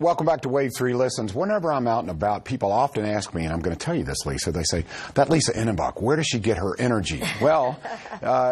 Welcome back to Wave 3 Listens. Whenever I'm out and about, people often ask me, and I'm going to tell you this, Lisa, they say, that Lisa Innenbach, where does she get her energy? Well,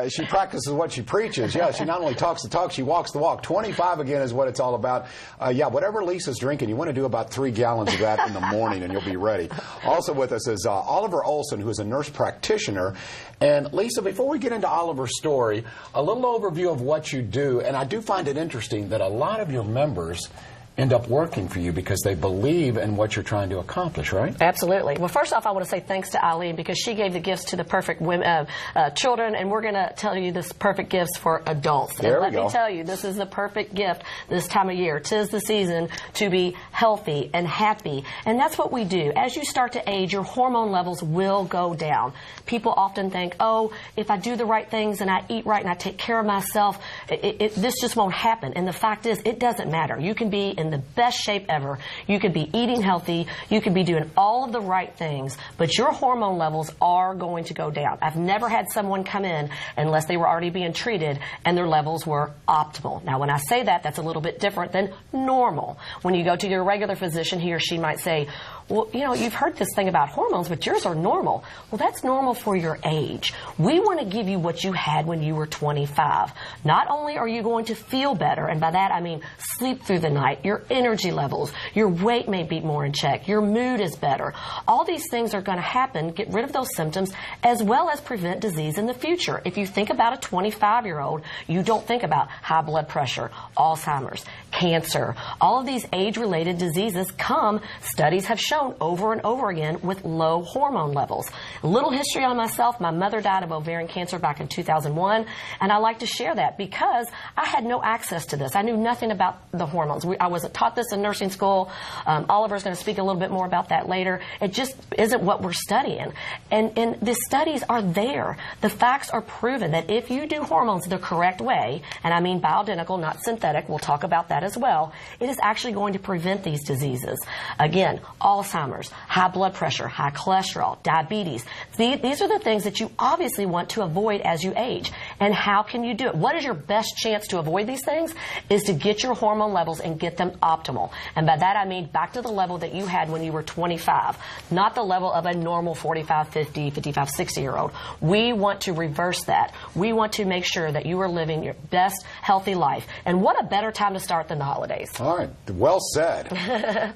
she practices what she preaches. Yeah, she not only talks the talk, she walks the walk. 25 again is what it's all about. Yeah, whatever Lisa's drinking, you want to do about 3 gallons of that in the morning and you'll be ready. Also with us is Oliver Olson, who is a nurse practitioner. And Lisa, before we get into Oliver's story, a little overview of what you do. And I do find it interesting that a lot of your members end up working for you because they believe in what you're trying to accomplish, right? Absolutely. Well, first off, I want to say thanks to Eileen because she gave the gifts to the perfect women, children, and we're going to tell you this perfect gifts for adults. There and we go. Let me tell you, this is the perfect gift this time of year. 'Tis the season to be healthy and happy, and that's what we do. As you start to age, your hormone levels will go down. People often think, oh, if I do the right things and I eat right and I take care of myself, this just won't happen. And the fact is, it doesn't matter. You can be in the best shape ever. You could be eating healthy. You could be doing all of the right things, but your hormone levels are going to go down. I've never had someone come in unless they were already being treated and their levels were optimal. Now, when I say that, that's a little bit different than normal. When you go to your regular physician, he or she might say, well, you know, you've heard this thing about hormones, but yours are normal. Well, that's normal for your age. We want to give you what you had when you were 25. Not only are you going to feel better, and by that I mean sleep through the night, your energy levels, your weight may be more in check, your mood is better. All these things are going to happen, get rid of those symptoms, as well as prevent disease in the future. If you think about a 25-year-old, you don't think about high blood pressure, Alzheimer's, cancer. All of these age-related diseases come, studies have shown, over and over again with low hormone levels. A little history on myself. My mother died of ovarian cancer back in 2001, and I like to share that because I had no access to this. I knew nothing about the hormones. I wasn't taught this in nursing school. Oliver's going to speak a little bit more about that later. It just isn't what we're studying. And the studies are there. The facts are proven that if you do hormones the correct way, and I mean bioidentical, not synthetic, we'll talk about that as well, it is actually going to prevent these diseases. Again, Alzheimer's, high blood pressure, high cholesterol, diabetes. These are the things that you obviously want to avoid as you age. And how can you do it? What is your best chance to avoid these things? Is to get your hormone levels and get them optimal. And by that I mean back to the level that you had when you were 25, not the level of a normal 45, 50, 55, 60-year-old. We want to reverse that. We want to make sure that you are living your best healthy life. And what a better time to start than the holidays. All right. Well said.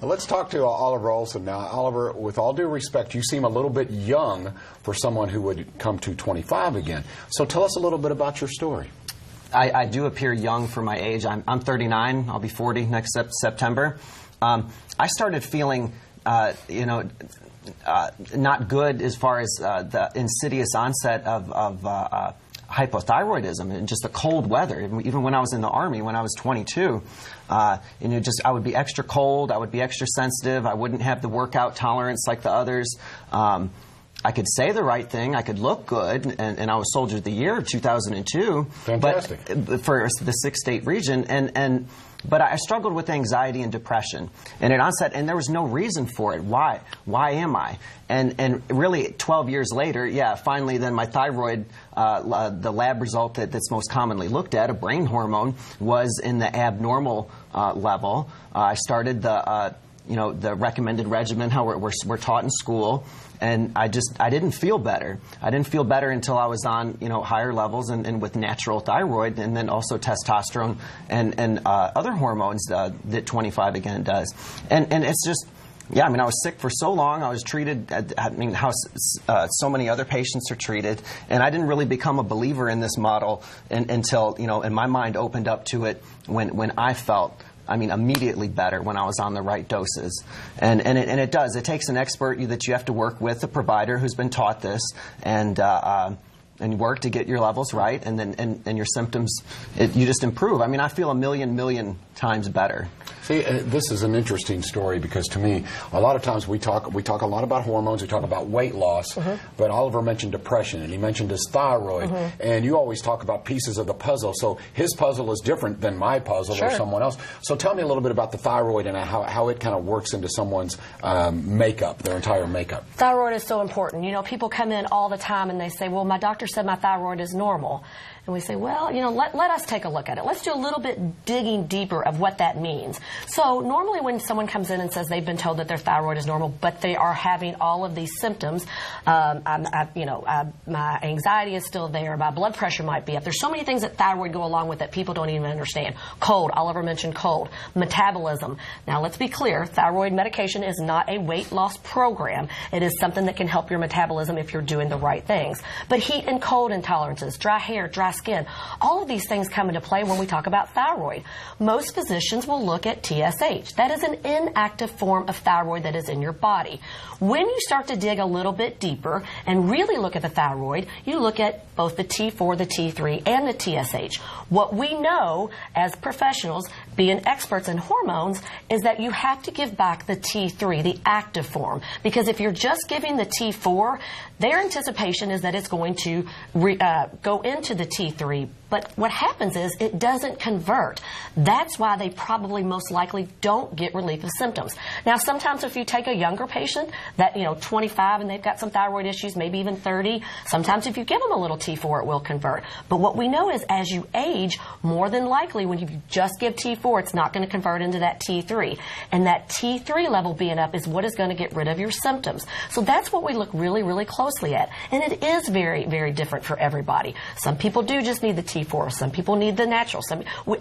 Let's talk to Oliver Olson now. Oliver, with all due respect, you seem a little bit young for someone who would come to 25 again. So tell us a little bit about your story. I do appear young for my age. I'm 39. I'll be 40 next September. I started feeling, not good as far as the insidious onset of hypothyroidism and just the cold weather. Even when I was in the Army, when I was 22, I would be extra cold, I would be extra sensitive, I wouldn't have the workout tolerance like the others. I could say the right thing, I could look good, and I was Soldier of the Year 2002. Fantastic. But for the 6-state region, but I struggled with anxiety and depression, and it onset, and there was no reason for it. Why am I? And really, 12 years later, yeah, finally, then my thyroid, the lab result that's most commonly looked at, a brain hormone, was in the abnormal level. I started the recommended regimen, how we're taught in school. And I didn't feel better. I didn't feel better until I was on, higher levels and with natural thyroid, and then also testosterone and other hormones that 25 again does. And it's just, yeah, I mean, I was sick for so long. I was treated, how so many other patients are treated. And I didn't really become a believer in this model until, and my mind opened up to it when I felt, immediately better when I was on the right doses. And it does. It takes an expert that you have to work with, a provider who's been taught this, and work to get your levels right, and then your symptoms, you just improve. I feel a million times better. See, this is an interesting story because to me, a lot of times we talk a lot about hormones, we talk about weight loss, but Oliver mentioned depression and he mentioned his thyroid, and you always talk about pieces of the puzzle. So his puzzle is different than my puzzle or someone else. So tell me a little bit about the thyroid and how it kind of works into someone's makeup, their entire makeup. Thyroid is so important. People come in all the time and they say, well, my doctor said my thyroid is normal. And we say, well, let us take a look at it. Let's do a little bit digging deeper of what that means. So normally when someone comes in and says they've been told that their thyroid is normal, but they are having all of these symptoms, my anxiety is still there, my blood pressure might be up. There's so many things that thyroid go along with that people don't even understand. Cold, Oliver mentioned cold. Metabolism. Now let's be clear, thyroid medication is not a weight loss program. It is something that can help your metabolism if you're doing the right things. But heat and cold intolerances, dry hair, dry skin, all of these things come into play when we talk about thyroid. Most physicians will look at TSH. That is an inactive form of thyroid that is in your body. When you start to dig a little bit deeper and really look at the thyroid, you look at both the T4, the T3, and the TSH. What we know as professionals, being experts in hormones, is that you have to give back the T3, the active form. Because if you're just giving the T4, their anticipation is that it's going to go into the T3. But what happens is it doesn't convert. That's why they probably most likely don't get relief of symptoms. Now, sometimes if you take a younger patient that, 25 and they've got some thyroid issues, maybe even 30, sometimes if you give them a little T4, it will convert. But what we know is as you age, more than likely when you just give T4, it's not going to convert into that T3. And that T3 level being up is what is going to get rid of your symptoms. So that's what we look really, really closely at. And it is very, very different for everybody. Some people do just need the T4. Some people need the natural.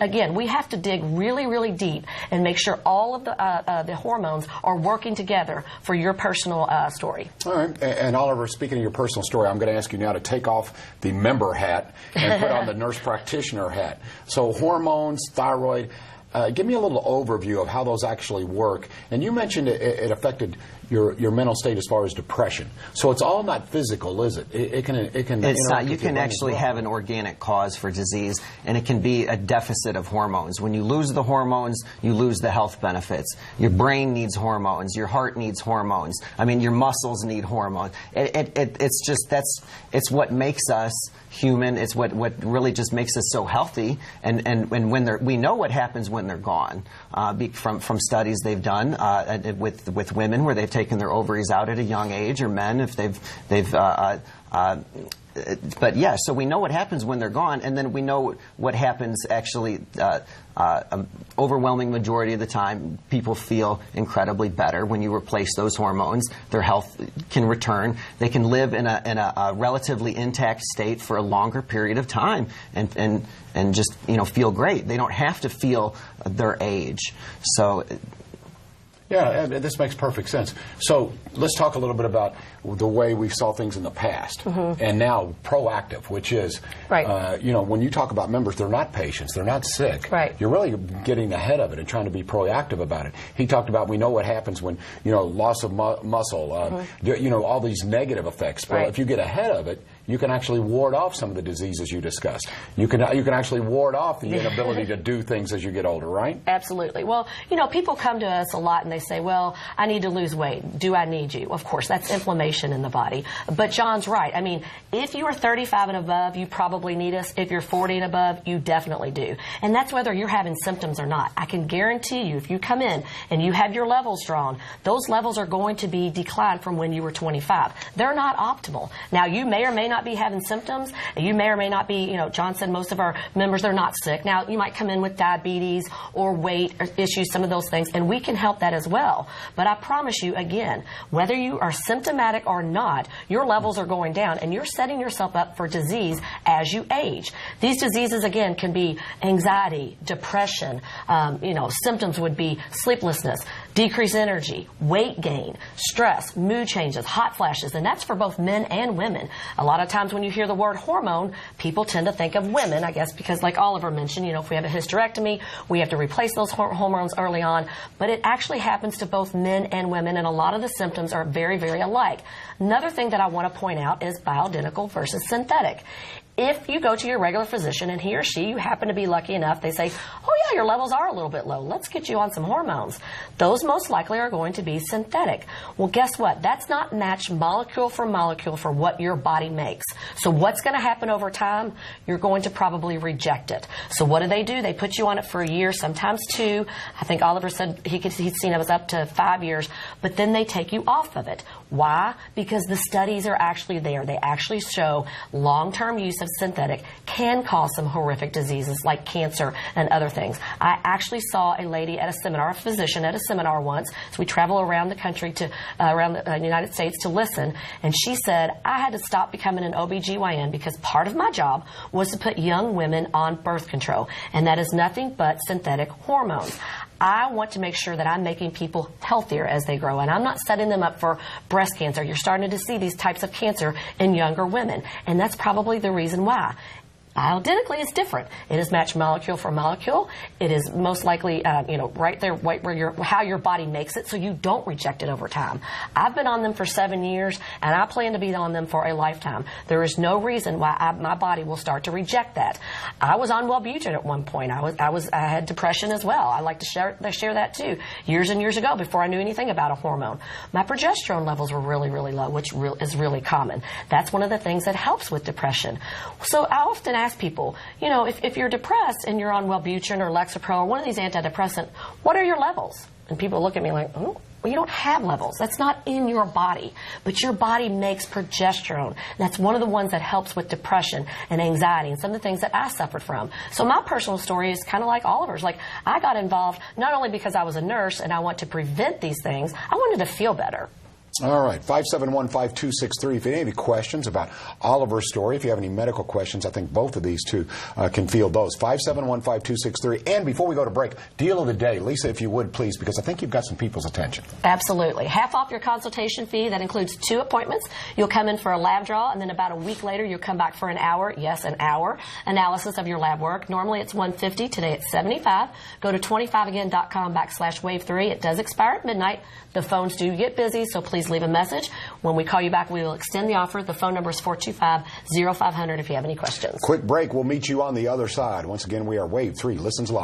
Again, we have to dig really, really deep and make sure all of the hormones are working together for your personal story. All right. And Oliver, speaking of your personal story, I'm going to ask you now to take off the member hat and put on the nurse practitioner hat. So hormones, thyroid, give me a little overview of how those actually work. And you mentioned it affected your mental state as far as depression. So it's all not physical, is it? It can. It's not. You can actually have an organic cause for disease, and it can be a deficit of hormones. When you lose the hormones, you lose the health benefits. Your brain needs hormones. Your heart needs hormones. I mean, your muscles need hormones. It's what makes us human. It's what really just makes us so healthy. And when we know what happens when they're gone, from studies they've done with women where they've taken their ovaries out at a young age, or men if but yeah, so we know what happens when they're gone, and then we know what happens actually. Overwhelming majority of the time, people feel incredibly better when you replace those hormones. Their health can return. They can live in a relatively intact state for a longer period of time and just feel great. They don't have to feel their age. So. Yeah, this makes perfect sense. So let's talk a little bit about the way we saw things in the past, and now proactive, which is, right. When you talk about members, they're not patients, they're not sick. Right. You're really getting ahead of it and trying to be proactive about it. He talked about we know what happens when, loss of muscle, all these negative effects. But if you get ahead of it, you can actually ward off some of the diseases you discussed. You can actually ward off the inability to do things as you get older, right? Absolutely. Well, people come to us a lot and they say, well, I need to lose weight. Do I need you? Of course, that's inflammation in the body. But John's right. I mean, if you are 35 and above, you probably need us. If you're 40 and above, you definitely do. And that's whether you're having symptoms or not. I can guarantee you, if you come in and you have your levels drawn, those levels are going to be declined from when you were 25. They're not optimal. Now, you may or may not be having symptoms. You may or may not be, John said most of our members, they're not sick. Now, you might come in with diabetes or weight issues, some of those things, and we can help that as well. But I promise you, again, whether you are symptomatic or not, your levels are going down, and you're setting yourself up for disease as you age. These diseases, again, can be anxiety, depression, symptoms would be sleeplessness, decreased energy, weight gain, stress, mood changes, hot flashes, and that's for both men and women. A lot of times when you hear the word hormone, people tend to think of women, I guess, because like Oliver mentioned, if we have a hysterectomy, we have to replace those hormones early on, but it actually happens to both men and women, and a lot of the symptoms are very, very alike. Another thing that I want to point out is bioidentical versus synthetic. If you go to your regular physician and he or she, you happen to be lucky enough, they say, oh yeah, your levels are a little bit low. Let's get you on some hormones. Those most likely are going to be synthetic. Well, guess what? That's not matched molecule for what your body makes. So what's going to happen over time? You're going to probably reject it. So what do? They put you on it for a year, sometimes 2. I think Oliver said he'd seen it was up to 5 years, but then they take you off of it. Why? Because the studies are actually there. They actually show long-term use of synthetic can cause some horrific diseases like cancer and other things. I actually saw a lady at a seminar, a physician at a seminar once. So we travel around the country around the United States to listen, and she said, I had to stop becoming an OBGYN because part of my job was to put young women on birth control, and that is nothing but synthetic hormones. I want to make sure that I'm making people healthier as they grow, and I'm not setting them up for breast cancer. You're starting to see these types of cancer in younger women, and that's probably the reason why. Bioidentically, it's different. It is matched molecule for molecule. It is most likely, right there where how your body makes it, so you don't reject it over time. I've been on them for 7 years, and I plan to be on them for a lifetime. There is no reason why my body will start to reject that. I was on Wellbutrin at one point. I had depression as well. I like to share that too. Years and years ago, before I knew anything about a hormone, my progesterone levels were really, really low, which is really common. That's one of the things that helps with depression. So I often ask people, if you're depressed and you're on Wellbutrin or Lexapro or one of these antidepressants, what are your levels? And people look at me like, oh, well, you don't have levels. That's not in your body. But your body makes progesterone. That's one of the ones that helps with depression and anxiety and some of the things that I suffered from. So my personal story is kind of like Oliver's. Like, I got involved not only because I was a nurse and I want to prevent these things, I wanted to feel better. All right, 571-5263. If you have any questions about Oliver's story, if you have any medical questions, I think both of these two can field those. 571-5263. And before we go to break, deal of the day. Lisa, if you would, please, because I think you've got some people's attention. Absolutely. Half off your consultation fee. That includes 2 appointments. You'll come in for a lab draw, and then about a week later, you'll come back for an hour, yes, an hour, analysis of your lab work. Normally, it's $150. Today, it's $75. Go to 25again.com/wave3. It does expire at midnight. The phones do get busy, so please leave a message. When we call you back, we will extend the offer. The phone number is 425-0500 if you have any questions. Quick break. We'll meet you on the other side. Once again, we are Wave 3 Listens Live.